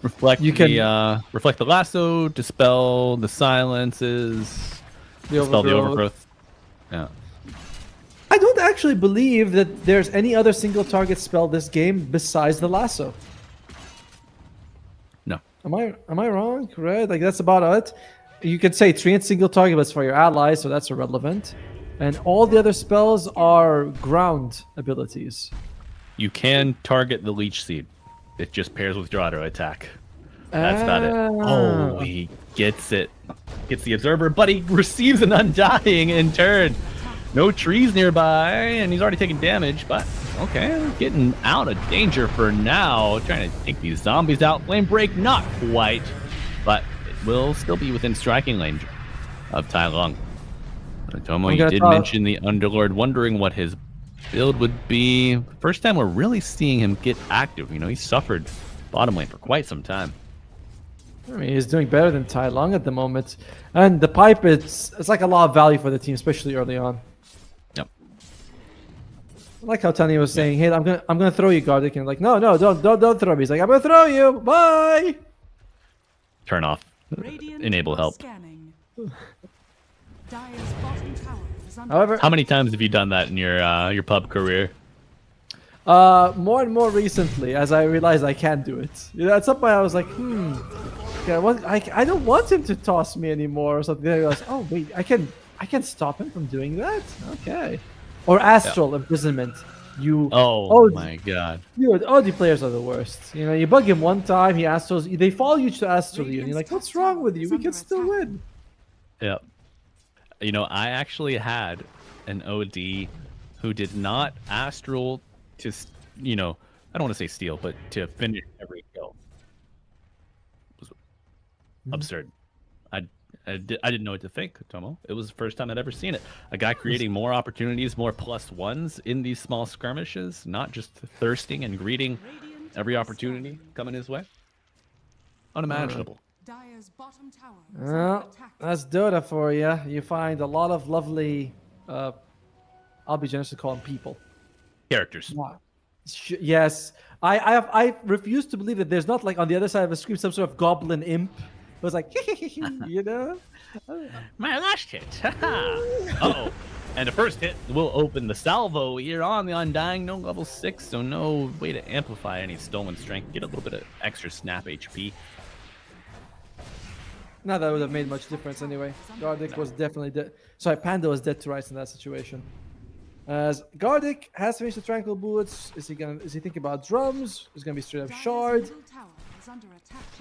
Reflect You can reflect the lasso, dispel the silences, dispel the overgrowth. Yeah. I don't actually believe that there's any other single target spell this game besides the lasso. No. Am I wrong? Right? Like that's about it. You could say treant single target, but it's for your allies, so that's irrelevant. And all the other spells are ground abilities. You can target the leech seed. It just pairs with your auto attack. That's about it. Oh, he gets it. Gets the observer, but he receives an undying in turn. No trees nearby, and he's already taking damage, but okay, getting out of danger for now. Trying to take these zombies out. Flame break, not quite, but it will still be within striking range of Tai Lung. Tomo, you did mention the Underlord, wondering what his build would be. First time we're really seeing him get active. You know, he suffered bottom lane for quite some time. I mean, he's doing better than Tai Lung at the moment. And the pipe, it's like a lot of value for the team, especially early on. Yep. I like how Tani was saying, "Hey, I'm gonna throw you, Gardic," and like, no, don't throw me. He's like, "I'm gonna throw you. Bye." Turn off. Enable help. However, how many times have you done that in your pub career? More and more recently, as I realized I can't do it. You know, at some point I was like, okay, I don't want him to toss me anymore or something. Then I realized, oh wait, I can stop him from doing that. Okay. Or astral imprisonment. My god. Dude, OD players are the worst. You know, you bug him one time, he astrals, they follow you to astral you, and you're like, what's wrong with you? We can still win. Yep. You know, I actually had an OD who did not astral to, you know, I don't want to say steal, but to finish every kill. It was absurd. I didn't know what to think, Tomo. It was the first time I'd ever seen it. A guy creating more opportunities, more +1s in these small skirmishes, not just thirsting and greeting every opportunity coming his way. Unimaginable. Well, that's Dota for you. You find a lot of lovely, I'll be generous to call them people. Characters. Yes. I refuse to believe that there's not, like, on the other side of the screen, some sort of goblin imp. It was like, you know? My last hit. Uh-oh. And the first hit will open the salvo here on the Undying. No level 6, so no way to amplify any stolen strength. Get a little bit of extra snap HP. Not that would have made much difference anyway. Gardic was definitely dead. Sorry, Panda was dead to rights in that situation. As Gardic has finished the Tranquil Boots, is he thinking about drums? Is gonna be straight up shard.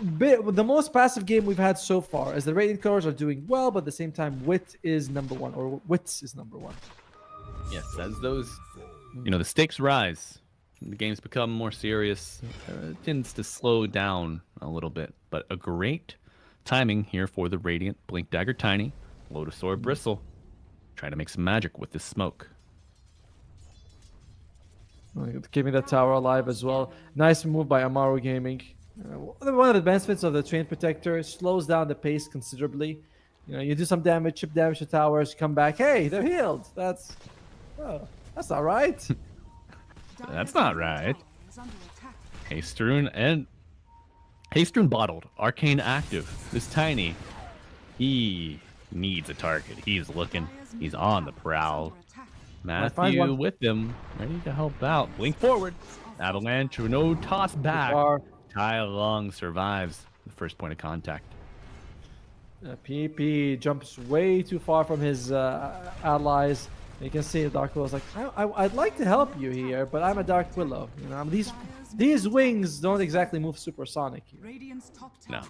The most passive game we've had so far, as the Radiant colors are doing well, but at the same time, Wit is number one, or Wits is number one. Yes, as those, you know, the stakes rise, the games become more serious, it tends to slow down a little bit. But a great timing here for the Radiant. Blink Dagger Tiny, Lotus Orb Bristle, trying to make some magic with this smoke. Keeping that tower alive as well. Nice move by Amaru Gaming. One of the benefits of the Train Protector slows down the pace considerably. You know, you do some damage, chip damage to towers, come back, hey, they're healed. That's not right. That's not right. Hastrune bottled. Arcane active. This Tiny, he needs a target. He's looking. He's on the prowl. Matthew with him, ready to help out. Blink forward. Avalanche, no toss back. Tai Lung survives the first point of contact. PP jumps way too far from his allies. You can see Dark Willow's like, I'd like to help you here, but I'm a Dark Willow. You know, these wings don't exactly move supersonic here. No.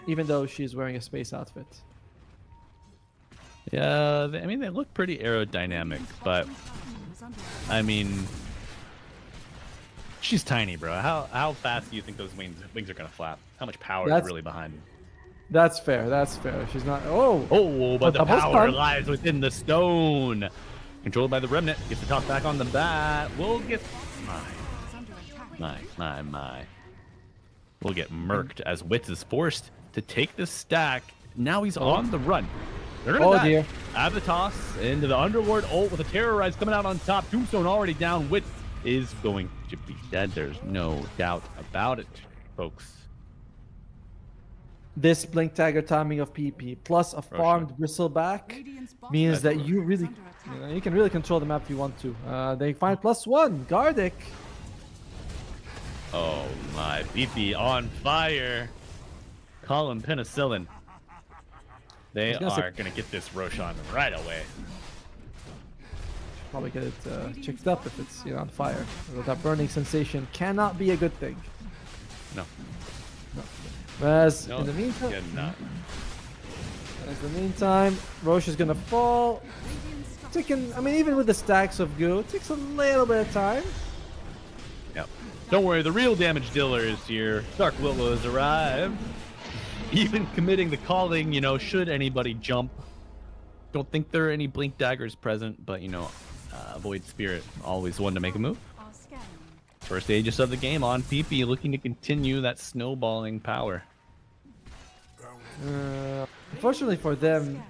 Even though she's wearing a space outfit. Yeah, I mean, they look pretty aerodynamic, but I mean, she's tiny, bro. How fast do you think those wings are gonna flap? How much power is really behind them? That's fair. That's fair. She's not. But the power lies within the stone. Controlled by the Remnant. Gets the top back on the bat. We'll get my. We'll get murked as Wits is forced to take the stack. Now he's on the run. They're gonna die. Have the toss into the Underlord ult with a Terrorize coming out on top. Tombstone already down. Wits is going to be dead. There's no doubt about it, folks. This Blink Dagger timing of PP plus a farmed Bristleback means that you really, you can really control the map if you want to. They find +1, Gardic. Oh my, BP on fire. Call him penicillin. They are going to get this Roshan right away. Probably get it checked up if it's on fire. That burning sensation cannot be a good thing. No. Whereas No, in the meantime, Roche is gonna fall. Taking, I mean, even with the stacks of goo, it takes a little bit of time. Yep. Don't worry, the real damage dealer is here. Dark Willow has arrived. Even committing the calling, should anybody jump. Don't think there are any Blink Daggers present, but Void Spirit, always one to make a move. First Aegis of the game on PP, looking to continue that snowballing power. Unfortunately for them,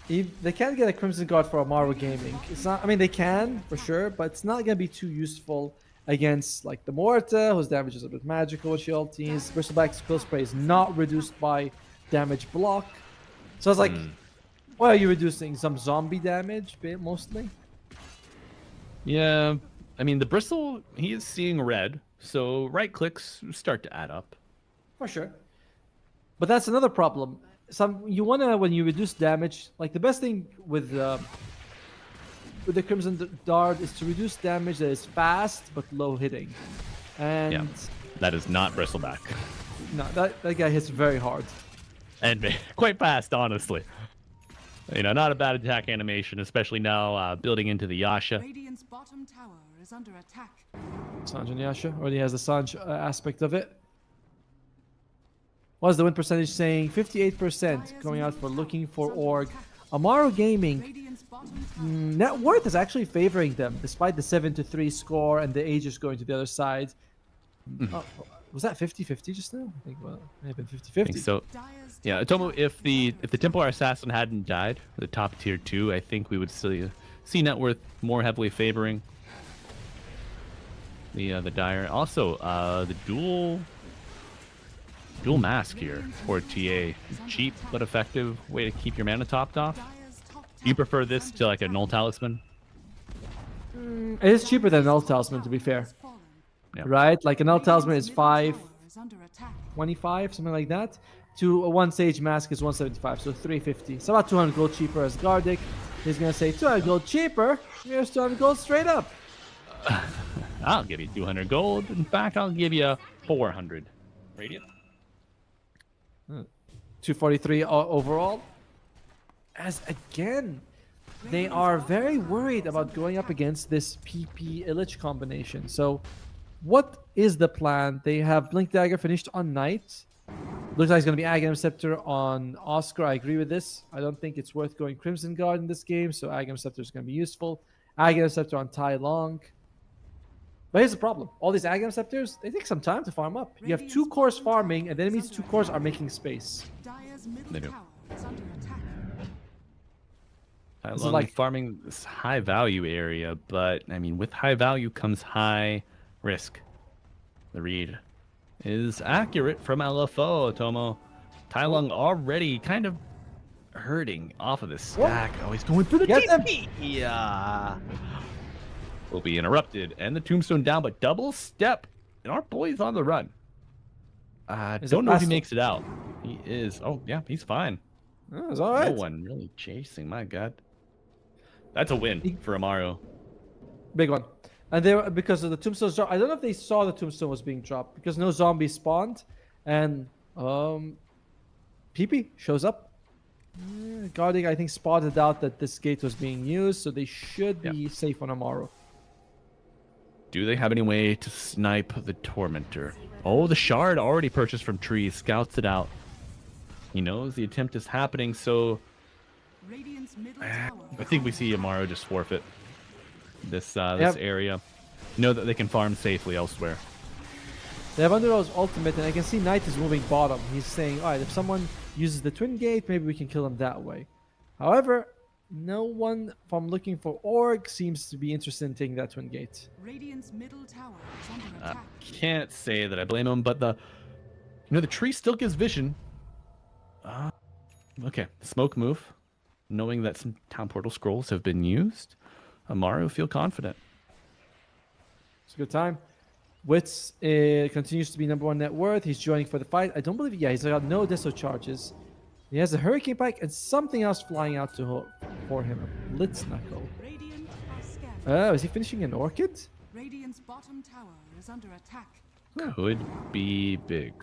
they can't get a Crimson Guard for Amaru Gaming. It's not. I mean, they can for sure, but it's not gonna be too useful against like the Morta, whose damage is a bit magical with she ulties. Bristleback's Quill Spray is not reduced by damage block, so it's like, what are you reducing? Some zombie damage, mostly. Yeah. I mean, the Bristle, he is seeing red, so right clicks start to add up. For sure. But that's another problem. You wanna, when you reduce damage, like the best thing with the Crimson Dart is to reduce damage that is fast but low hitting. And yeah, that is not Bristleback. No, that guy hits very hard. And quite fast, honestly. Not a bad attack animation, especially now building into the Yasha. Radiant's bottom tower is under attack. Sanj and Yasha already has the Sanj aspect of it. What's the win percentage saying? 58% going out for looking for Org. Amaru Gaming, net worth is actually favoring them, despite the 7-3 score and the Aegis going to the other side. Oh, was that 50-50 just now? I think it may have been 50-50. So, yeah, Tomo, if the Templar Assassin hadn't died, the top tier 2, I think we would see net worth more heavily favoring the Dire. Also, the dual mask here for TA, cheap but effective way to keep your mana topped off. Do you prefer this to like a Null Talisman? It is cheaper than Null Talisman, to be fair. Yeah. Right? Like a Null Talisman is 525, something like that. To a one Sage Mask is 175, so 350. So about 200 gold cheaper as Gardic. He's gonna say 200 gold cheaper. Here's 200 gold straight up. I'll give you 200 gold. In fact, I'll give you 400 radiant. 243 overall. As again, they are very worried about going up against this PP Illich combination. So, what is the plan? They have Blink Dagger finished on Knight. Looks like it's going to be Aghanim Scepter on Oscar. I agree with this. I don't think it's worth going Crimson Guard in this game, so Aghanim Scepter is going to be useful. Aghanim Scepter on Tai Long. But here's the problem. All these Aghanim Scepters, they take some time to farm up. You have 2 cores farming, and then it means 2 cores are making space. They do. Tai Long like farming this high value area, but I mean, with high value comes high risk. The read is accurate from LFO, Tomo. Tai Long already kind of hurting off of this stack. Oh, he's going for the TP. Yeah. Will be interrupted, and the tombstone down, but double step, and our boy's on the run. Don't know if he makes it out. He is. Oh, yeah, he's fine. Oh, it's all right. No one really chasing. My God, that's a win for Amaru. Big one. And they were, because of the tombstones drop. I don't know if they saw the tombstone was being dropped because no zombies spawned, and PP shows up. Guarding, I think, spotted out that this gate was being used, so they should be safe on Amaru. Do they have any way to snipe the Tormentor? Oh, the Shard already purchased from Tree. Scouts it out. He knows the attempt is happening, so I think we see Amaru just forfeit this area. Know that they can farm safely elsewhere. They have Underworld's ultimate, and I can see Knight is moving bottom. He's saying, all right, if someone uses the Twin Gate, maybe we can kill him that way. However, No one from looking for Org seems to be interested in taking that Twin Gate. Radiant's middle tower is under I attack. can't say that I blame him, but the tree still gives vision. Okay, smoke move. Knowing that some town portal scrolls have been used, Amaru feel confident. It's a good time. Wits continues to be #1 net worth. He's joining for the fight. I don't believe. Yeah, he's got no Deso charges. He has a Hurricane Pike and something else flying out for him. A Blitz Knuckle. Radiant are scanning. Oh, is he finishing an Orchid? Radiant's bottom tower is under attack. Could be big.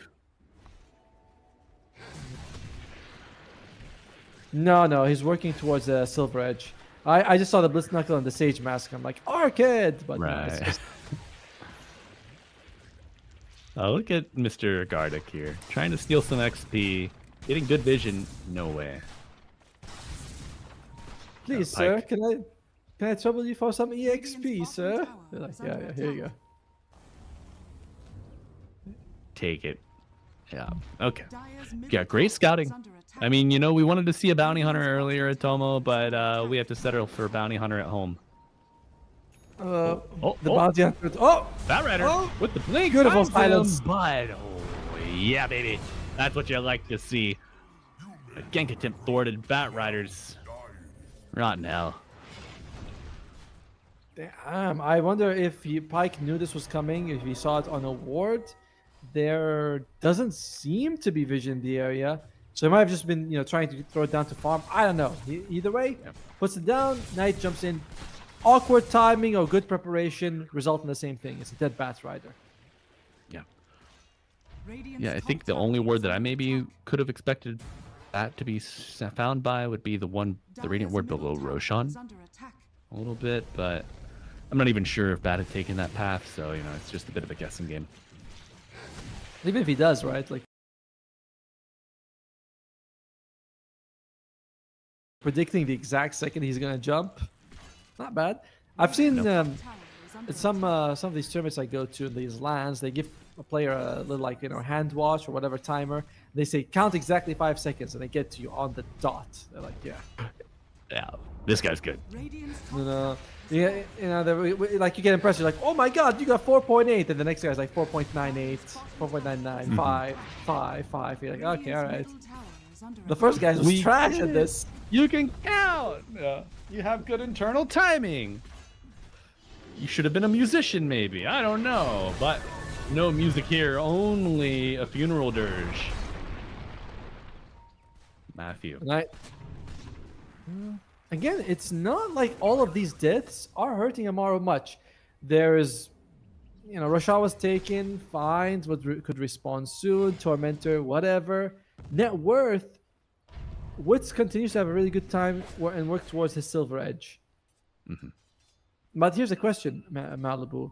No, he's working towards a Silver Edge. I just saw the Blitz Knuckle and the Sage Mask. I'm like, Orchid! But no, it's Right. just- Oh, look at Mr. Gardic here, trying to steal some XP, getting good vision. No way. please, Pike. sir, can I trouble you for some EXP, Radiant's sir? bottom tower They're like, is yeah, under here you go. attack. Take it. Yeah. Okay. Dyer's middle Yeah, great tower scouting. is under attack. I mean, we wanted to see a bounty hunter earlier at Tomo, but we have to settle for a bounty hunter at home. The Oh, bounty hunter. Oh, Bat Rider Oh! with the blink. Beautiful finds him, silence. But yeah, baby, that's what you like to see. A gank attempt thwarted. Bat Riders. Rotten hell. damn. I wonder if Pike knew this was coming, if he saw it on a ward. There doesn't seem to be vision in the area. So he might have just been, trying to throw it down to farm. I don't know. Either way, puts it down. Knight jumps in. Awkward timing or good preparation result in the same thing. It's a dead Bat Rider. Yeah. Radiant's Yeah, I top think the tower only is word that I under maybe attack. could have expected that to be found by would be the radiant Dyer's word middle below tower Roshan is under attack. a little bit, but I'm not even sure if Bat had taken that path, so it's just a bit of a guessing game. Even if he does, right? Like predicting the exact second he's gonna jump. Not bad. I've seen Tower is under at some of these tournaments I go to, these lands, they give a player a little hand wash or whatever timer. They say count exactly 5 seconds, and they get to you on the dot. They're like, yeah, Yeah, this guy's good. Radiant's top you know, tower is yeah, like you get impressed. You're like, oh my god, you got 4.8, and the next guy's like 4.98, 4.99, 5. You're like, okay, all right. middle tower is under The first guy was We trash did at it. this. You can count. Yeah. You have good internal timing. You should have been a musician, maybe. I don't know, but no music here. Only a funeral dirge. Matthew. And again, it's not like all of these deaths are hurting Amaru much. There's, Rashad was taken, Fines could respawn soon, Tormentor, whatever. Net worth, Wits continues to have a really good time and work towards his Silver Edge. But here's a question, Malibu.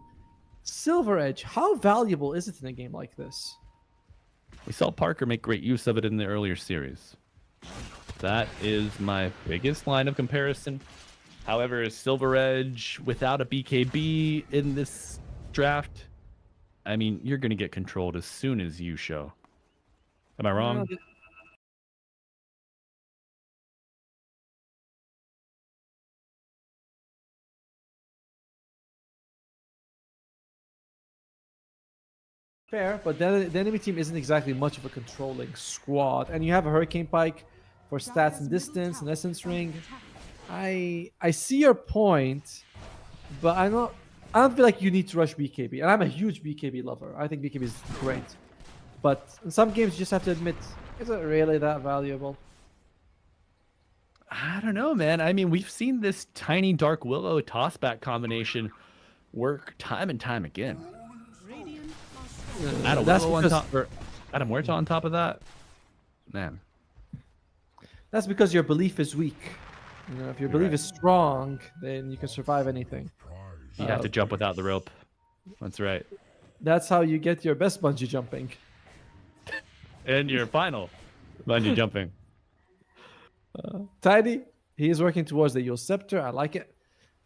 Silver Edge, how valuable is it in a game like this? We saw Parker make great use of it in the earlier series. That is my biggest line of comparison. However, Silver Edge without a BKB in this draft, I mean, you're going to get controlled as soon as you show. Am I wrong? Fair, but then the enemy team isn't exactly much of a controlling squad, and you have a Hurricane Pike for stats and distance and Essence Ring. I see your point, but I don't feel like you need to rush BKB, and I'm a huge BKB lover. I think BKB is great, but in some games you just have to admit, is it really that valuable? I don't know, man. I mean, we've seen this tiny Dark Willow tossback combination work time and time again. Radiant are scanning. Add a That's Willow on because- top, or add a Muerta on top of that. Man, That's because your belief is weak. If your belief is strong, then you can survive anything. you have to jump without the rope. That's right. That's how you get your best bungee jumping. And your final bungee jumping. Tidy, he is working towards the Yule Scepter. I like it.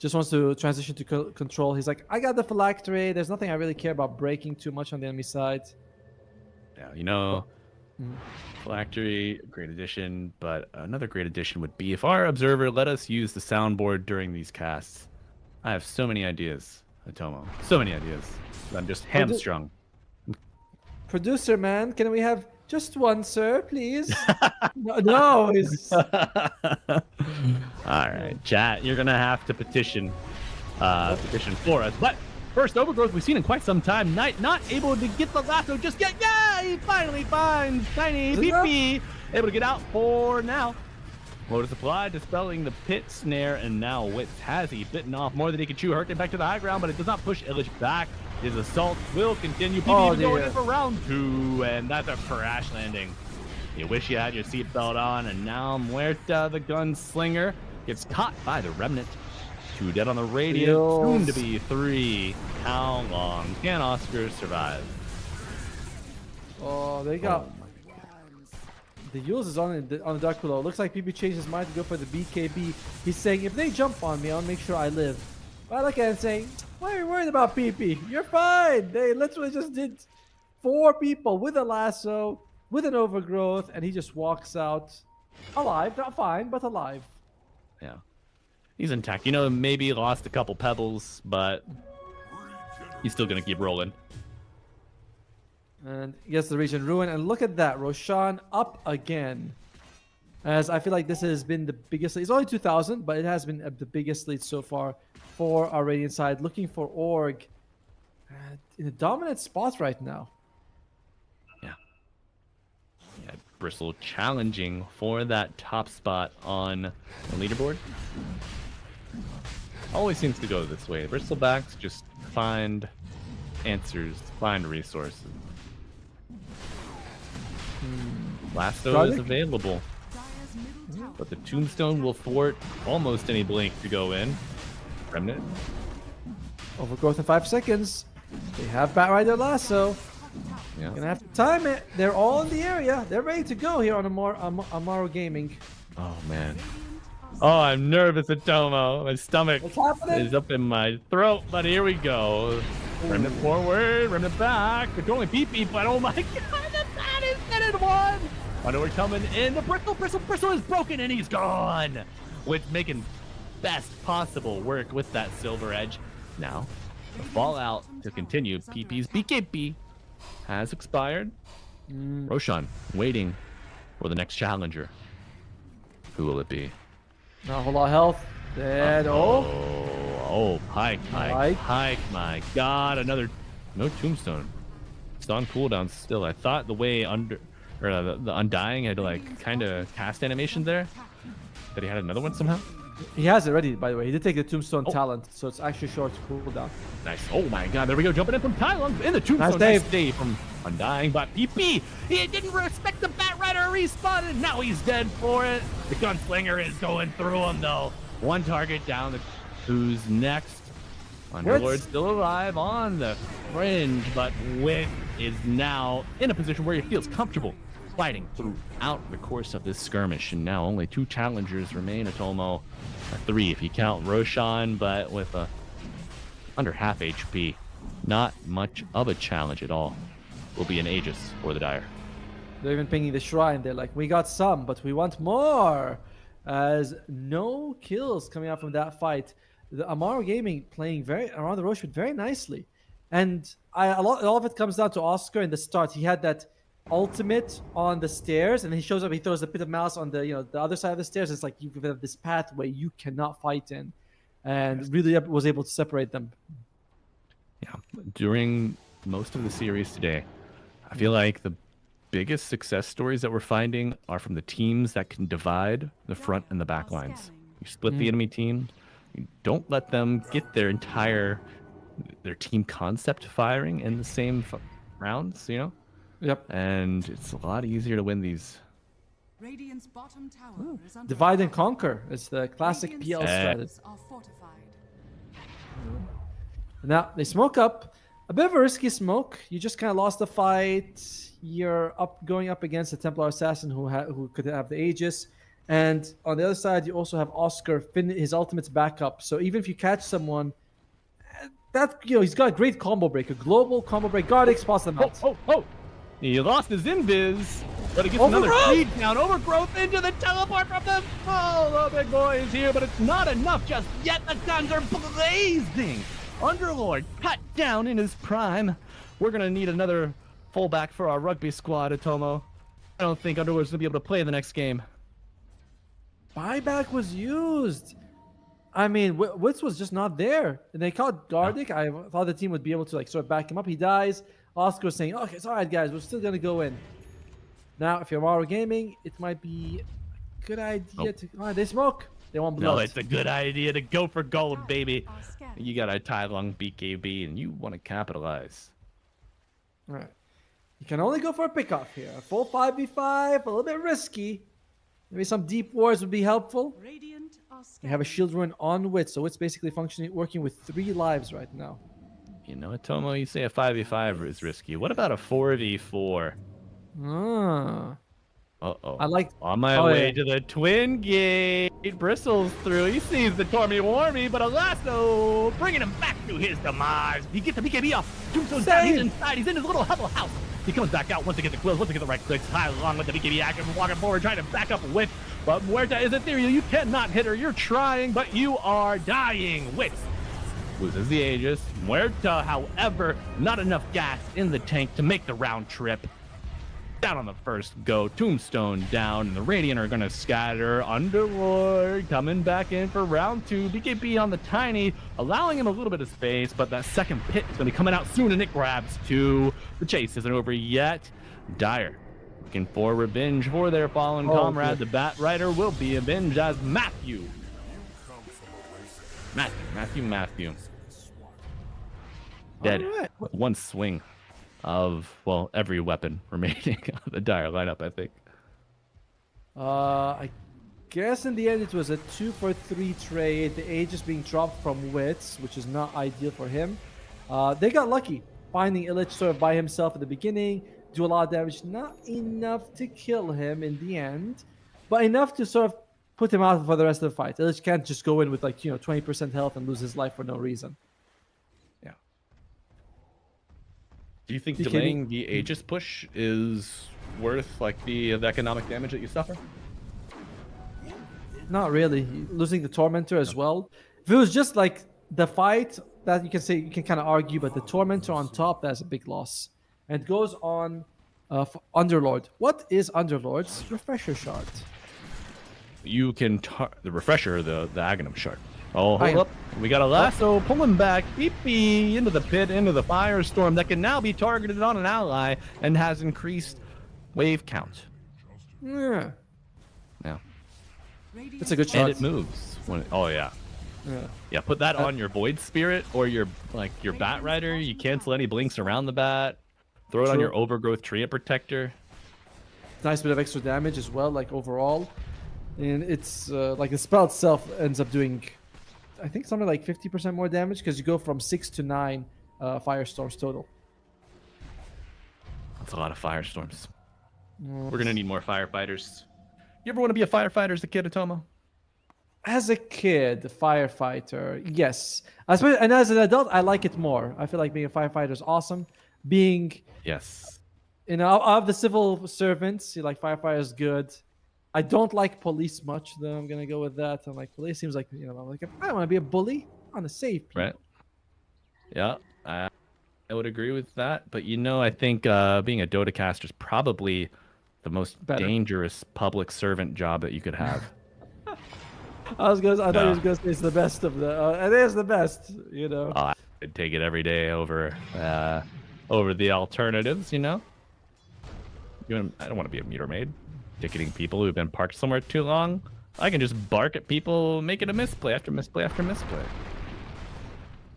Just wants to transition to control. He's like, I got the phylactery. There's nothing I really care about breaking too much on the enemy side. Yeah, Phylactery, great addition, but another great addition would be if our observer let us use the soundboard during these casts. I have so many ideas, Atomo. So many ideas. I'm just hamstrung. Producer man, can we have just one, sir, please? no, it's... All right, chat. You're gonna have to petition for us. But first overgrowth we've seen in quite some time. Knight not able to get the lasso just yet. Yeah, he finally finds Tiny PP. Able to get out for now. Lotus supply dispelling the pit snare, and now Wits has he bitten off more than he can chew. Hurting back to the high ground, but it does not push Illich back. His assault will continue. PP going in for round 2, and that's a crash landing. You wish you had your seatbelt on, and now Muerta, the gunslinger, gets caught by the remnant. 2 dead on the radiant, soon to be 3. How long can Oscar survive? Oh, they got... The Yules is on the dark below. Looks like PP changed his mind to go for the BKB. He's saying, if they jump on me, I'll make sure I live. But I look at him saying, why are you worried about PP? You're fine. They literally just did 4 people with a lasso, with an overgrowth, and he just walks out alive. Not fine, but alive. Yeah. He's intact. You know, maybe lost a couple pebbles, but he's still going to keep rolling. And yes, the region ruin. And look at that. Roshan up again. As I feel like this has been the biggest lead. It's only 2,000, but it has been the biggest lead so far for our Radiant side. Looking for Org in a dominant spot right now. Yeah. Yeah, Bristle challenging for that top spot on the leaderboard. Always seems to go this way. Bristlebacks just find answers, find resources. Lasso is available, but the tombstone will thwart almost any blink to go in. Remnant. Overgrowth in 5 seconds. They have Batrider Lasso. Yeah. Gonna have to time it. They're all in the area. They're ready to go here on Amaro Gaming. Oh man. Oh, I'm nervous, Atomo. My stomach is up in my throat, but here we go. Remnant forward, remnant back. Controlling PP, but oh my god, the bat is getting one. I know we're coming in. The Bristle is broken and he's gone. With making best possible work with that silver edge. Now, the fallout to continue. PP's BKB has expired. Roshan waiting for the next challenger. Who will it be? Not a whole lot of health. Dead. Pike. My god, another no tombstone. It's on cooldown still. I thought the way the Undying had like kind of cast animation there. That he had another one somehow. He has it ready, by the way. He did take the tombstone talent, so it's actually short cooldown. Nice. Oh my god, there we go. Jumping in from Tylung in the tombstone. Nice save from Undying, but PP. He didn't respect the Batrider respawn, and now he's dead for it. The gunslinger is going through him though. One target down. Who's next? Underlord still alive on the fringe, but Wit is now in a position where he feels comfortable fighting throughout the course of this skirmish. And now only 2 challengers remain. Atomo, 3 if you count Roshan, but with under half HP. Not much of a challenge at all. Will be an Aegis for the Dire. They're even pinging the shrine. They're like, we got some, but we want more. As no kills coming out from that fight. The Amaro Gaming playing around the Roche very nicely. And all of it comes down to Oscar in the start. He had that ultimate on the stairs, and he shows up, he throws a Pit of Malice on the other side of the stairs. It's like you have this pathway you cannot fight in. And really was able to separate them. Yeah. During most of the series today, I feel like the biggest success stories that we're finding are from the teams that can divide the front and the back lines. You split the enemy team. You don't let them get their team concept firing in the same rounds, you know? Yep. And it's a lot easier to win these. Radiant's bottom tower is under Divide and conquer. It's the classic PL strategy. are fortified. Now, they smoke up. A bit of a risky smoke. You just kind of lost the fight. You're going up against a Templar Assassin who could have the Aegis. And on the other side, you also have Oscar, his ultimate's back up. So even if you catch someone, he's got a great combo break, a global combo break. Guardix spots them out. Oh! He lost his invis. But it gets another speed down. Overgrowth into the teleport from them. Oh, the big boy is here, but it's not enough just yet. The guns are blazing. Underlord cut down in his prime. We're going to need another fullback for our rugby squad, Atomo. I don't think Underlord's going to be able to play the next game. Buyback was used. I mean, Witz was just not there. And they called Gardic. I thought the team would be able to like sort of back him up. He dies. Oscar was saying, okay, it's all right, guys. We're still going to go in. Now, if you're Mario Gaming, it might be a good idea to... Oh, they smoke. They want blood. No, it's a good idea to go for gold, baby. You got a Tai Long BKB, and you want to capitalize. All right. You can only go for a pickoff here. A full 5v5, a little bit risky. Maybe some deep wars would be helpful. Radiant are We have a shield rune on Wit, so it's basically functioning, working with 3 lives right now. You know, Tomo, you say a 5v5 is risky. What about a 4v4? Ah. Uh-oh. I like... On my way to the twin gate. Bristles through. He sees the Tormy Warmy, but Elasto bringing him back to his demise. He gets the BKB off. Tombstone's down. He's inside. He's in his little hovel house. He comes back out once to get the quills, once to get the right clicks. High along with the BKB action, walking forward, trying to back up Wit. But Muerta is ethereal. You cannot hit her. You're trying, but you are dying. Wit loses the Aegis. Muerta, however, not enough gas in the tank to make the round trip. Down on the first go. Tombstone down, and the Radiant are going to scatter. Underlord coming back in for round 2. BKB on the Tiny, allowing him a little bit of space, but that second pit is going to be coming out soon, and it grabs 2. The chase isn't over yet. Dire looking for revenge for their fallen comrade. The Bat Rider will be avenged as Matthew. Dead. Right. One swing of, well, every weapon remaining on the Dire lineup, I think. I guess in the end it was a 2-for-3 trade. The Aegis being dropped from Wits, which is not ideal for him. They got lucky, finding Illich sort of by himself at the beginning, do a lot of damage. Not enough to kill him in the end, but enough to sort of put him out for the rest of the fight. Illich can't just go in with 20% health and lose his life for no reason. Yeah. Do you think delaying the Aegis push is worth the economic damage that you suffer? Not really. Losing the Tormentor as well. If it was just like the fight, that you can kind of argue, but the Tormentor on top, that's a big loss. And it goes on Underlord. What is Underlord's refresher shard? You can the refresher, the Aghanim shard. Oh, hold up. We got a lasso pulling back Peepee into the pit, into the firestorm that can now be targeted on an ally and has increased wave count. Yeah. Yeah. It's a good shot. And it moves. Oh, yeah. Yeah, put that on your Void Spirit or your Bat Rider. You cancel any blinks around the Bat. Throw it on your Overgrowth Tree Protector. Nice bit of extra damage as well, overall. And it's the spell itself ends up doing, I think, something like 50% more damage because you go from 6 to 9 firestorms total. That's a lot of firestorms. We're gonna need more firefighters. You ever want to be a firefighter as a kid, Atomo? As a kid, a firefighter, yes. And as an adult, I like it more. I feel like being a firefighter is awesome. Being, yes, of the civil servants, firefighter is good. I don't like police much, though. I'm gonna go with that. I'm like, police seems like, I don't want to be a bully. I want to save people. Right. Yeah, I would agree with that. But I think being a Dota caster is probably the most dangerous public servant job that you could have. I thought you was gonna say it's the best of the. It is the best, I'd take it every day over the alternatives. I don't want to be a meter maid, ticketing people who've been parked somewhere too long. I can just bark at people, making a misplay after misplay after misplay.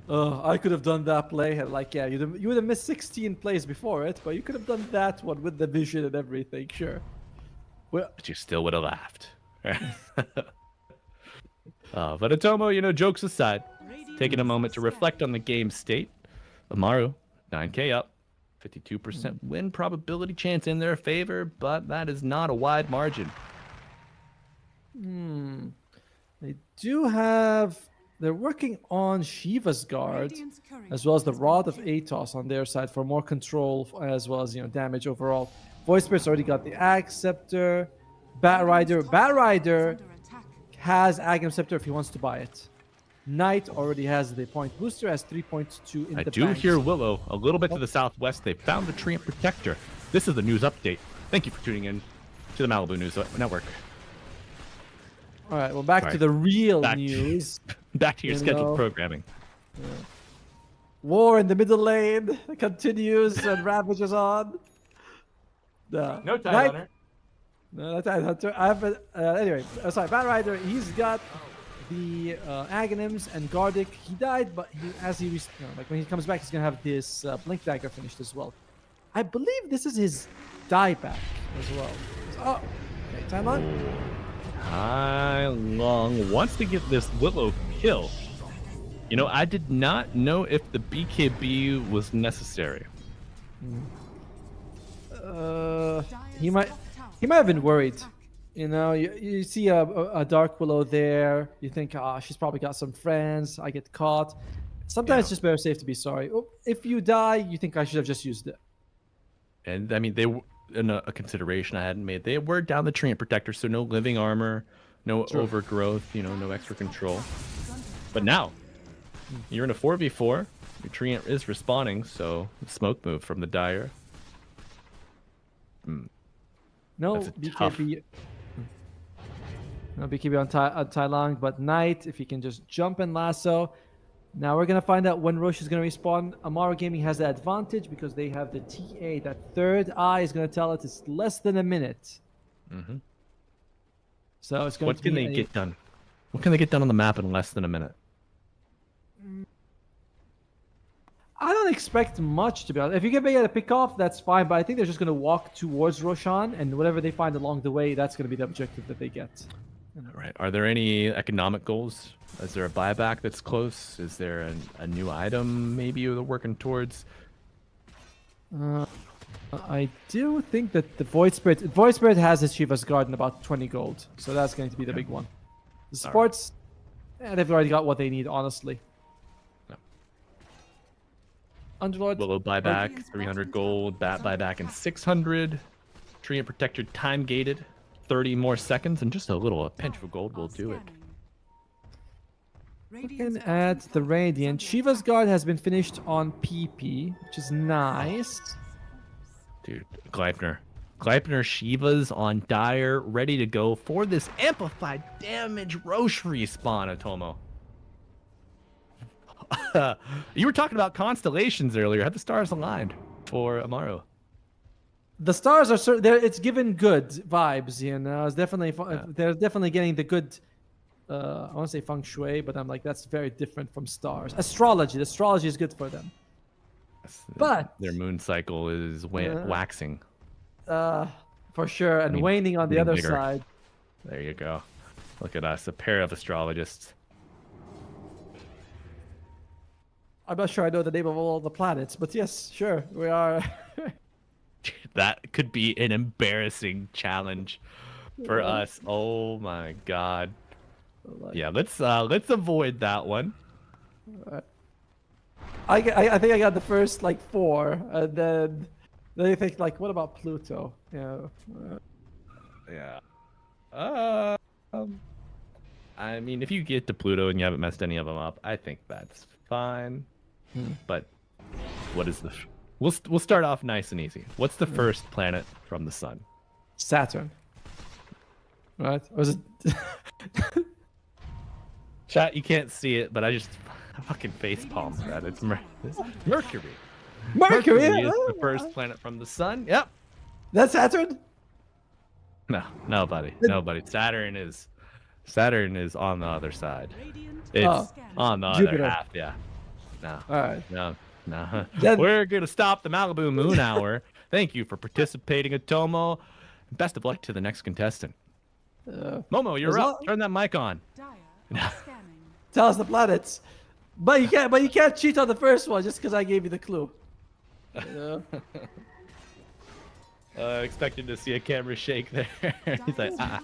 I could have done that play. You would have missed 16 plays before it, but you could have done that one with the vision and everything. Sure. Well, but you still would have laughed. But Atomo, jokes aside, taking a moment to reflect on the game state. Amaru, 9k up, 52% win probability chance in their favor, but that is not a wide margin. They do have... They're working on Shiva's Guard, as well as the Rod of Atos on their side for more control, as well as damage overall. Voice Spirit's already got the Ag Scepter. Bat Rider Under attack. has Agam Scepter if he wants to buy it. Knight already has the point booster, has 3.2 in I the do bank. hear Willow a little bit to the southwest. They found the Treant Protector. This is the news update. Thank you for tuning in to the Malibu News Network. All right, well, back Sorry. to the real Back- news. Back to your You scheduled know. programming. War in the middle lane continues and Ravage is on. No Knight- Tidehunter. No, not Tide Hunter. I have anyway. Sorry, Bat Rider. He's got the Aghanims and Gardic. He died, but like when he comes back, he's gonna have this Blink Dagger finished as well. I believe this is his dieback as well. Oh, okay, time on. Hai Long wants to get this Willow kill. You know, I did not know if the BKB was necessary. He might have been worried. You know, you see a Dark Willow there. You think, she's probably got some friends. I get caught. Sometimes it's just better safe to be sorry. Oh, if you die, you think I should have just used it. And I mean, they were in a consideration I hadn't made. They were down the Treant Protector, so no living armor, no overgrowth, you know, no extra control. But now, you're in a 4v4. Your Treant is respawning, so smoke move from the Dire. No That's a BKB. No BKB on Tai Long, but Knight, if he can just jump and lasso. Now we're going to find out when Roche is going to respawn. Amaro Gaming has the advantage because they have the TA. That third eye is going to tell it it's less than a minute. Mm-hmm. So it's going What to can be they get done? What can they get done on the map in less than a minute? I don't expect much, to be honest. If you can make it a pick-off, that's fine, but I think they're just going to walk towards Roshan, and whatever they find along the way, that's going to be the objective that they get. All right. Are there any economic goals? Is there a buyback that's close? Is there a new item maybe you're working towards? I do think that the Void Spirit has his Shiva's Garden about 20 gold, so that's going to be the big one. The sports, they've already got what they need, honestly. No. Underlord, Willow buyback, 300 gold. Bat buyback in 600. Treant Protector time gated, 30 more seconds, and just a pinch of gold will do it. looking at the Radiant, Shiva's Guard has been finished on PP, which is nice. Dude, Gleipnir Shiva's on Dire, ready to go for this amplified damage Roche respawn, Atomo. You were talking about constellations earlier. Had the stars aligned for Amaru? The stars are it's given good vibes, you know. It's definitely they're definitely getting the good. I want to say feng shui, but I'm like that's very different from stars. Astrology. The astrology is good for them. But their moon cycle is waxing. For sure, and waning on the other side. There you go. Look at us, a pair of astrologists. I'm not sure I know the name of all the planets, but yes, sure, we are. That could be an embarrassing challenge for us. Oh my god. Yeah, let's avoid that one. I think I got the first like 4, and then you think like, what about Pluto? Yeah. Yeah. I mean, if you get to Pluto and you haven't messed any of them up, I think that's fine. But what is the? We'll start off nice and easy. What's the first planet from the sun? Saturn. Right? Or was it? Chat, you can't see it, but I just fucking face palmed that. It's Mercury. Mercury is the first planet from the sun. Yep. That's Saturn? No, nobody. Saturn is on the other side. It's on the Jupiter. other half. Yeah. No. All right. No. Then- We're gonna stop the Malibu Moon Hour. Thank you for participating, Atomo. Best of luck to the next contestant. Momo, you're up. Turn that mic on. Tell us the planets. But you can't cheat on the first one just because I gave you the clue. Expected to see a camera shake there. He's like, I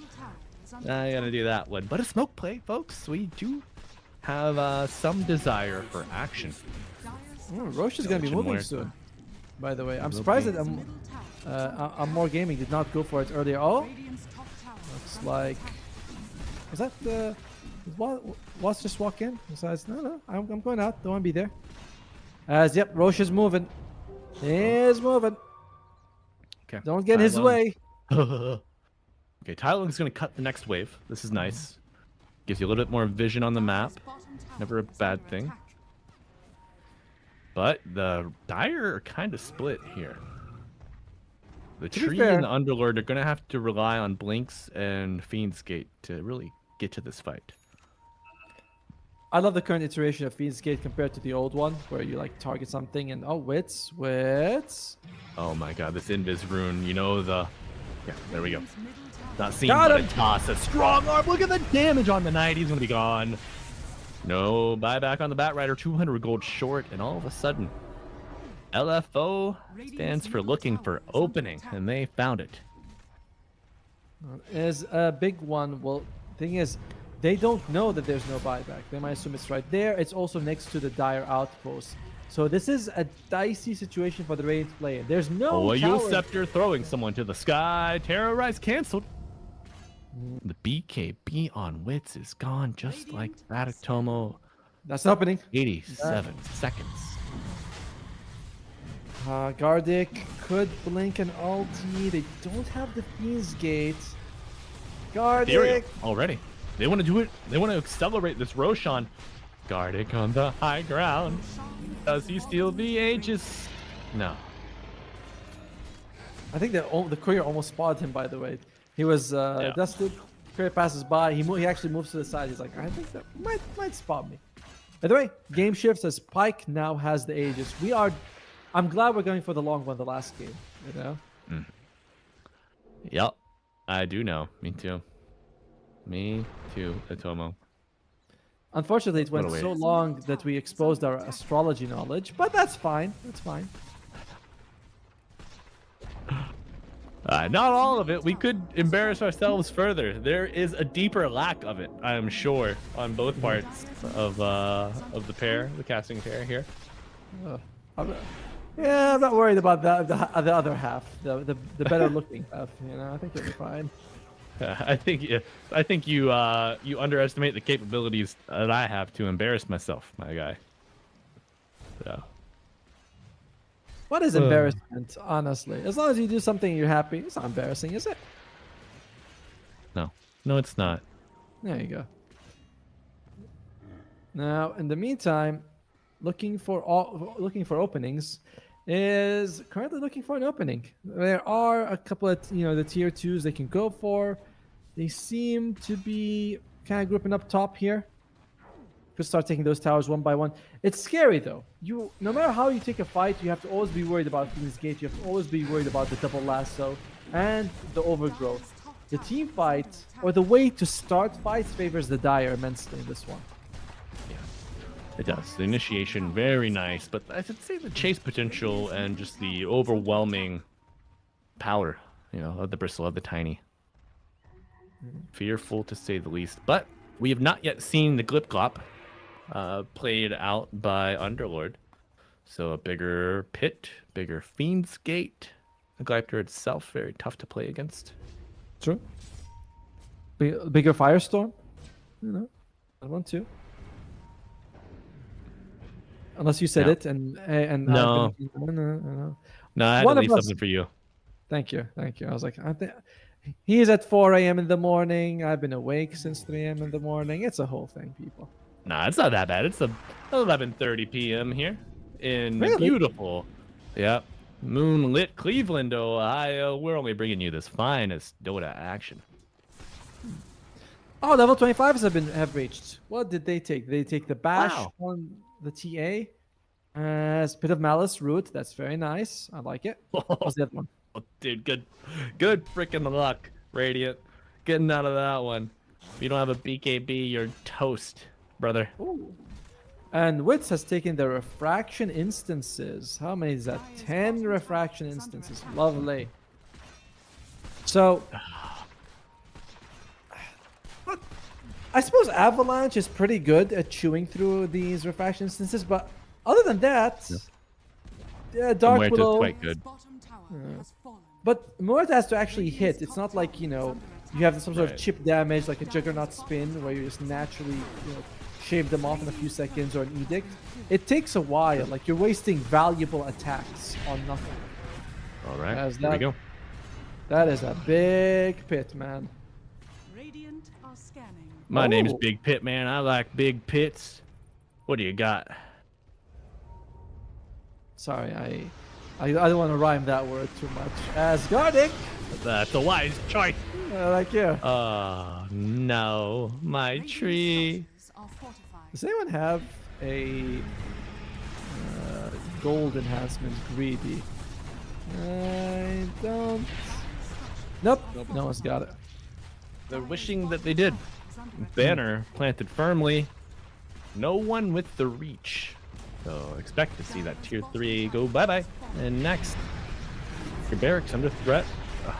gotta do that one. But a smoke play, folks. We do have some desire for action. Roche is gonna be moving soon. By the way, I'm surprised that More Gaming did not go for it earlier. Oh, Radiant's top tower looks like... Was that the... Was just walk in? Besides, no, I'm going out. Don't want to be there. As, yep, Roche is moving. He's moving. Okay. Don't get in his way. Okay, Tylung's going to cut the next wave. This is nice. Gives you a little bit more vision on the map. bottom tower Never a is bad under thing. attack. But the Dire are kind of split here. The To be Tree fair- and the Underlord are going to have to rely on Blinks and Fiend's Gate to really get to this fight. I love the current iteration of Fiend's Gate compared to the old one, where you like target something and wits. Oh my god, this Invis rune, you know the... Yeah, there we go. Radiant's middle tower Not seen, Got but him! a toss, a strong arm. Look at the damage on the knight. He's going to be gone. No buyback on the Batrider, 200 gold short, and all of a sudden, LFO stands for looking for opening, and they found it. Is a big one. Well, thing is, they don't know that there's no buyback. They might assume it's right there. It's also next to the Dire outpost. So this is a dicey situation for the Radiant player. There's no Oh, a Yule tower. Scepter throwing someone to the sky. Terrorize canceled. The BKB on Wits is gone just like that. Tomo. That's happening. 87 seconds. Gardic could blink an ulti. They don't have the Fiend's Gate. Ethereal Gardic. already. They want to do it. They want to accelerate this Roshan. Gardic on the high ground. Does he steal the Aegis? No. I think the courier almost spotted him, by the way. He was dusted. Courier passes by. He actually moves to the side. He's like, I think that might spot me. By the way, game shift says Pike now has the Aegis. I'm glad we're going for the long one the last game. You know? Yep. I do know. Me too. Me too, Atomo. Unfortunately, it went What a so waste. long that we exposed our astrology knowledge, but that's fine. That's fine. Not all of it. We could embarrass ourselves further. There is a deeper lack of it, I am sure, on both parts of the pair, the casting pair here. I'm not worried about the other half, the better looking half. You know, I think it'll be fine. I think you underestimate the capabilities that I have to embarrass myself, my guy. So. What is embarrassment, honestly? As long as you do something you're happy, it's not embarrassing, is it? No, it's not. There you go. Now, in the meantime, looking for openings is currently looking for an opening. There are a couple of the tier 2s they can go for. They seem to be kind of grouping up top here. Could start taking those towers one by one. It's scary though. No matter how you take a fight, you have to always be worried about Fiend's Gate. You have to always be worried about the double lasso and the overgrowth. The team fight or the way to start fights favors the Dire immensely in this one. It does. The initiation, very nice, but I should say the chase potential and just the overwhelming power, of the Bristle, of the Tiny. Fearful to say the least. But we have not yet seen the Glip Glop played out by Underlord. So a bigger pit, bigger Fiend's Gate. The Glyptor itself, very tough to play against. True. Bigger Firestorm? I want to. Unless you said No. it and No. no. No, I had One to of leave us- something for you. Thank you. I was like, he is at 4 a.m. in the morning. I've been awake since 3 a.m. in the morning. It's a whole thing, people. Nah, it's not that bad. It's 11:30 p.m. here in Really? beautiful, moonlit Cleveland. Ohio. We're only bringing you this finest Dota action. Oh, level 25s have reached. What did they take? They take the bash Wow. on the TA as Pit of Malice root. That's very nice. I like it. What's the other one? Oh, dude, good freaking luck, Radiant. Getting out of that one. If you don't have a BKB, you're toast, brother. Ooh. And Wits has taken the refraction instances. How many is that? 10 refraction instances. Lovely. So, I suppose Avalanche is pretty good at chewing through these refraction instances, but other than that, Dark Muerto's Willow. quite good. Bottom tower has fallen. But Muerta has to actually hit. It's not like, you have some sort of Right. chip damage like a Juggernaut spin where you just naturally, shave them off in a few seconds, or an Edict. It takes a while. Like, you're wasting valuable attacks on nothing. All right, As here we that- go. That is a big pit, man. Radiant are scanning. My name's Oh. Big Pit, man. I like big pits. What do you got? Sorry, I don't want to rhyme that word too much. Asgardic! That's a wise choice. Like you. No, my Radiant tree. structures are fortified. Does anyone have a gold enhancement greedy? I don't. Nope. No one's got it. They're wishing that they did. Banner planted firmly. No one with the reach. So expect to see that tier 3 go bye-bye. And next, your barracks under threat.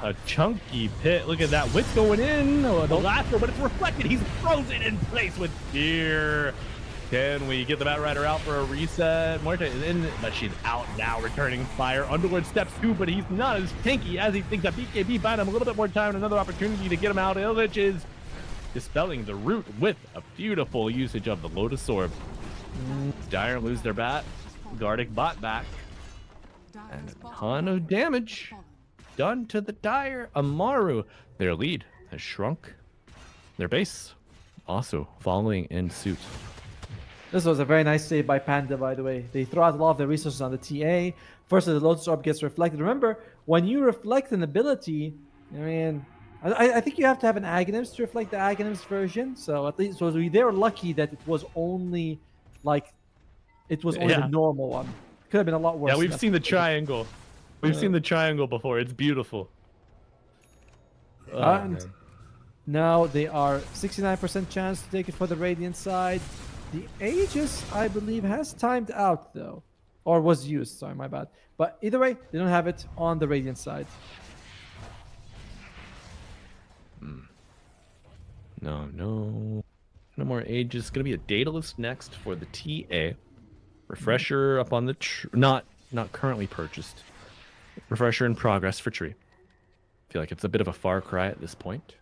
A chunky pit. Look at that. Wit's going in. Oh, the last one, but it's reflected. He's frozen in place with fear. Can we get the Bat Rider out for a reset? Muerta is in, but she's out now, returning fire. Underlord steps too, but he's not as tanky as he thinks. That BKB buying him a little bit more time and another opportunity to get him out. Illich is dispelling the root with a beautiful usage of the Lotus Orb. Dire lose their bat. Gardic bot back. And a ton of damage done to the Dire. Amaru, their lead has shrunk. Their base also following in suit. This was a very nice save by Panda, by the way. They throw out a lot of their resources on the TA. First, the Lotus Orb gets reflected. Remember, when you reflect an ability, I think you have to have an Aghanims to reflect the Aghanims version. So at least they were lucky that it was only only the normal one. Could have been a lot worse. Yeah, we've seen the triangle. We've seen the triangle before. It's beautiful. Oh, And man. now they are 69% chance to take it for the Radiant side. The Aegis, I believe, has timed out though, or was used. Sorry, my bad. But either way, they don't have it on the Radiant side. No more Aegis. Gonna be a Daedalus next for the TA. Refresher up on the not currently purchased. Refresher in progress for tree. Feel like it's a bit of a far cry at this point.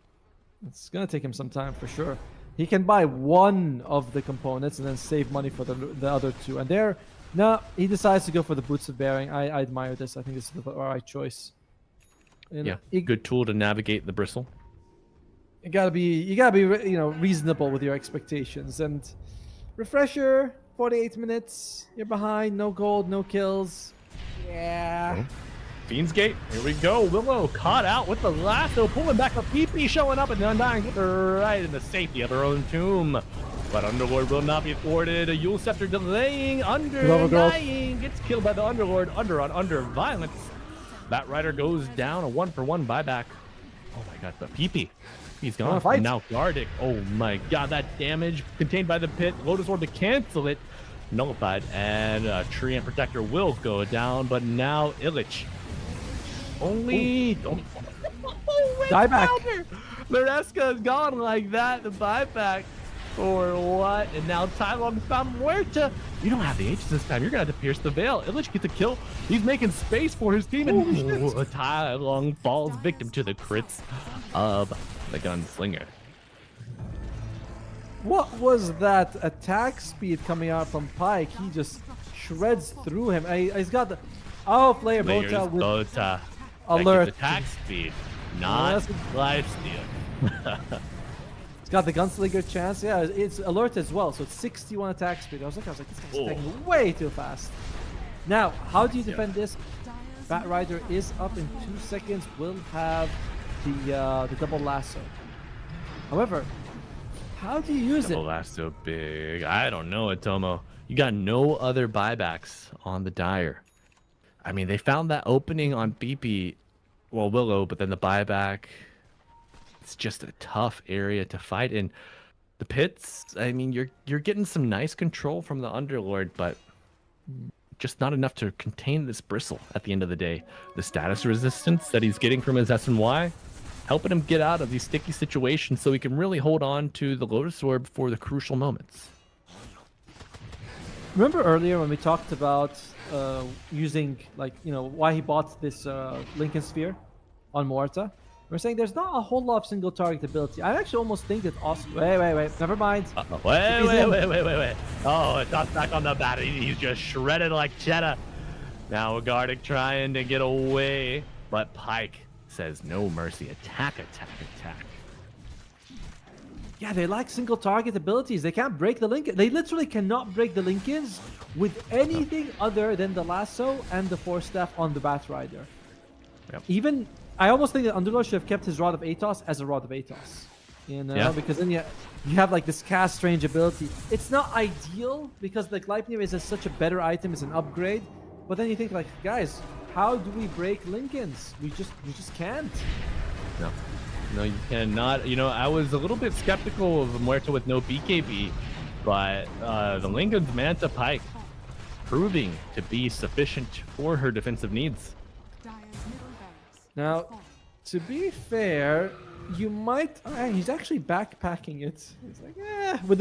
It's gonna take him some time for sure. He can buy one of the components and then save money for the other two. And he decides to go for the Boots of Bearing. I admire this. I think this is the right choice. Good tool to navigate the bristle. You gotta be reasonable with your expectations. And Refresher, 48 minutes. You're behind. No gold, no kills. Yeah. Fiend's Gate, here we go. Willow caught out with the lasso, pulling back a PP, showing up, and the Undying put her right in the safety of her own tomb. But Underlord will not be thwarted. A Yule Scepter delaying, Undying gets killed by the Underlord. Under violence. Bat Rider goes down, a 1-for-1 buyback. Oh my god, but PP. He's gone. Fight. Now Gardic. Oh my god, that damage contained by the pit. Lotus Orb to cancel it. Nullified, and Tree and Protector will go down, but now Illich. Only Die back. Maresca is gone like that. The buyback for what? And now Tai Long found Muerta. You don't have the Aegis this time. You're gonna have to pierce the veil. Illich gets a kill. He's making space for his team, and Tai Long falls victim to the crits of the Gunslinger. What was that attack speed coming out from Pike? He just shreds through him. He's got the Player Players Bota with Bota. alert. Attack speed, not lifesteal. He's got the Gunslinger chance. Yeah, it's alert as well. So it's 61 attack speed. I was like, this guy's attacking way too fast. Now, how do you defend this? Bat Rider is up in 2 seconds. Will have the double lasso. However, how do you use it? Double lasso big. I don't know, Atomo. You got no other buybacks on the Dire. I mean, they found that opening on BP, Willow, but then the buyback. It's just a tough area to fight in. The pits, I mean, you're getting some nice control from the Underlord, but just not enough to contain this bristle at the end of the day. The status resistance that he's getting from his S&Y, helping him get out of these sticky situations so he can really hold on to the Lotus Orb for the crucial moments. Remember earlier when we talked about using, why he bought this Lincoln Sphere? on Morta. We're saying there's not a whole lot of single target ability. I actually almost think that Oscar. Wait. Never mind. Wait. Oh, it's not back on the bat. He's just shredded like cheddar. Now Gardic trying to get away, but Pike says no mercy. Attack. Yeah, they lack single target abilities. They can't break the Lincoln. They literally cannot break the Lincolns with anything other than the lasso and the Force Staff on the Bat Rider. Yep. Even, I almost think that Underlord should have kept his Rod of Atos as a Rod of Atos. You know, because then you have like this cast strange ability. It's not ideal because the Gleipnir is such a better item, it's an upgrade. But then you think like, guys, how do we break Lincolns? We just can't. No, you cannot. You know, I was a little bit skeptical of Muerta with no BKB, but the Lincoln's Manta Pike proving to be sufficient for her defensive needs. Dire's middle barracks Now, has fallen. to be fair, you might. He's actually backpacking it. He's like, with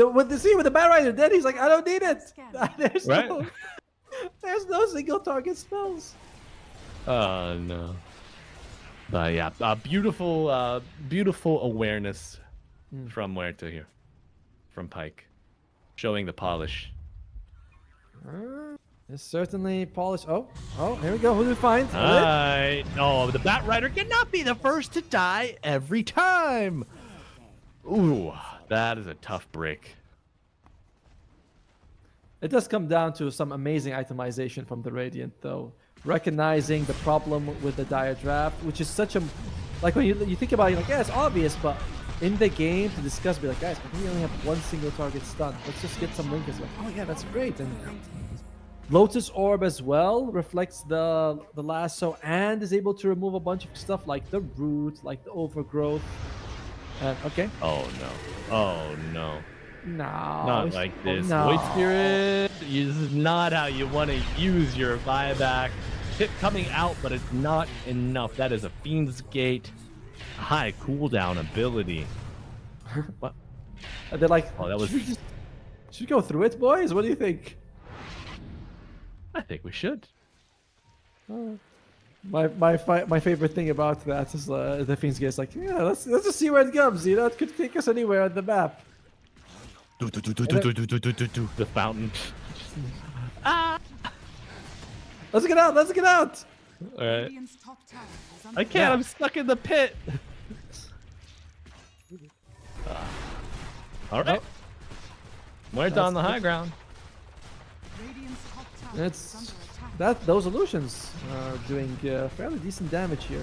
the Bat Rider dead, he's like, I don't need it. There's no single target spells. Oh no. But yeah, beautiful awareness from Muerta here, from Pike, showing the polish. It's certainly polished. Oh, here we go. Who do we find? No, the Bat Rider cannot be the first to die every time. Ooh, that is a tough break. It does come down to some amazing itemization from the Radiant, though. Recognizing the problem with the Dire Draft, which is such a... Like, when you think about it, you're like, yeah, it's obvious, but in the game, to discuss, be like, guys, I think we only have one single target stun. Let's just get some Linkers. Like, oh, yeah, that's great. And Lotus Orb as well reflects the lasso and is able to remove a bunch of stuff like the root, like the overgrowth. Okay. Oh no. No. Not like this. No. Void Spirit is not how you want to use your buyback. Tip coming out, but it's not enough. That is a Fiend's Gate. High cooldown ability. What? They're like, Oh, that was... should we go through it, boys? What do you think? I think we should. My favorite thing about that is the Fiend's Gate is like, yeah, let's just see where it comes. You know, it could take us anywhere on the map. The fountain. Let's get out. All right. Radiant's top tower is under I can't. I'm stuck in the pit. All right. Muerta on the high ground. Radiant's top tower is under attack. Those illusions are doing fairly decent damage here.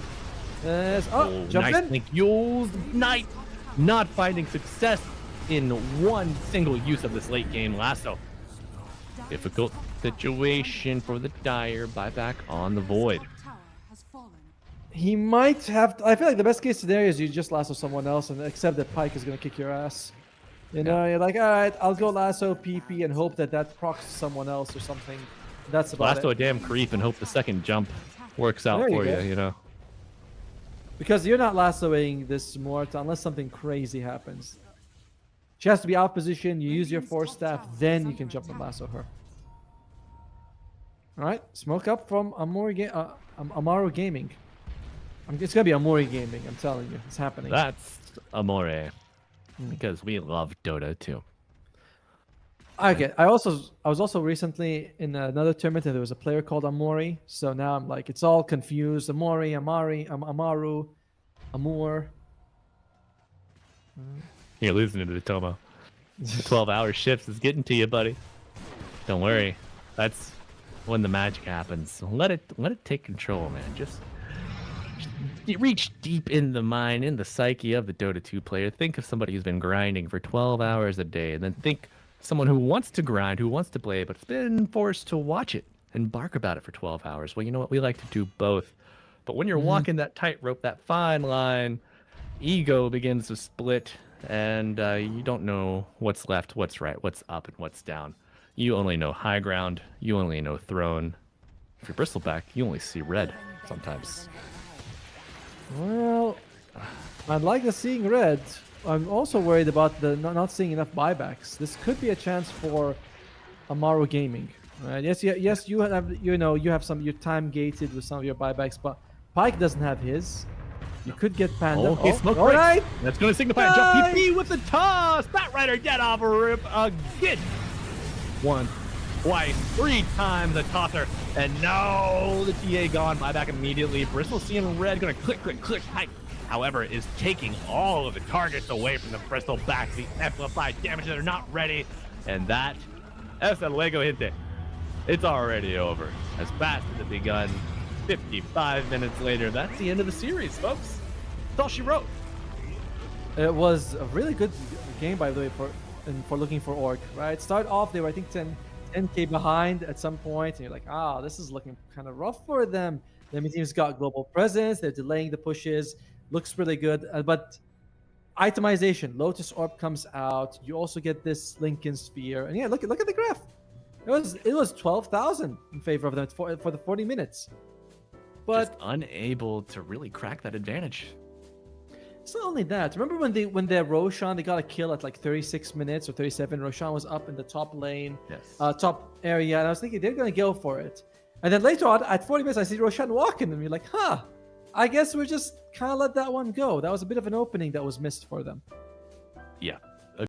Jump Nice in. link. Yule's Knight not finding success in one single use of this late game lasso. Difficult situation for the Dire. Buyback on the Void. Top tower has fallen. He might have. I feel like the best case scenario is you just lasso someone else and accept that Pike is gonna kick your ass. You know, you're like, all right, I'll go lasso PP and hope that procs someone else or something. That's about Lasso it. a damn creep and hope the second jump works out There you for go. you. You know. Because you're not lassoing this Morta unless something crazy happens. She has to be out position. You use your Force Staff, then you can jump and lasso her. All right, smoke up from Amaru Gaming. It's gonna be Amori Gaming. I'm telling you, it's happening. That's Amore. Because we love Dota too. Okay, I was also recently in another tournament and there was a player called Amori. So now I'm like, it's all confused. Amori, Amari, Amaru, Amur. You're losing it to the Tomo. The 12-hour shifts is getting to you, buddy. Don't worry. That's when the magic happens. Let it take control, man. Just reach deep in the mind, in the psyche of the Dota 2 player. Think of somebody who's been grinding for 12 hours a day, and then think someone who wants to grind, who wants to play, but's been forced to watch it and bark about it for 12 hours. Well, you know what? We like to do both. But when you're walking that tightrope, that fine line, ego begins to split, and you don't know what's left, what's right, what's up, and what's down. You only know high ground. You only know throne. If you're bristleback, you only see red sometimes. Well, I'd like the seeing red. I'm also worried about the not seeing enough buybacks. This could be a chance for Amaru Gaming. Right? Yes, you have your time gated with some of your buybacks, but Pike doesn't have his. You could get Panda. Okay, Oh, smoke all break. right. That's going to signify a jump. PP with the toss. Batrider dead off a rip again. Once, twice, 3 times the tosser. And no, the TA gone. Buyback immediately. Bristol seeing red. Going to click, click, click. Tight. However, is taking all of the targets away from the Bristol back. The amplified damage. They're not ready. And that, hasta luego, gente. It's already over. As fast as it begun. 55 minutes later, that's the end of the series, folks. That's all she wrote. It was a really good game, by the way, for looking for Orc, right? Start off, they were, I think, 10k behind at some point, and you're like, this is looking kind of rough for them. The enemy team's got global presence, they're delaying the pushes, looks really good, but itemization, Lotus Orb comes out, you also get this Lincoln Sphere, and yeah, look at the graph. It was 12,000 in favor of them for the 40 minutes. But just unable to really crack that advantage. It's not only that. Remember when they Roshan, they got a kill at like 36 minutes or 37. Roshan was up in the top lane, Yes. Top area, and I was thinking they're gonna go for it. And then later on, at 40 minutes, I see Roshan walking, and you're like, I guess we're just kind of let that one go. That was a bit of an opening that was missed for them. Yeah.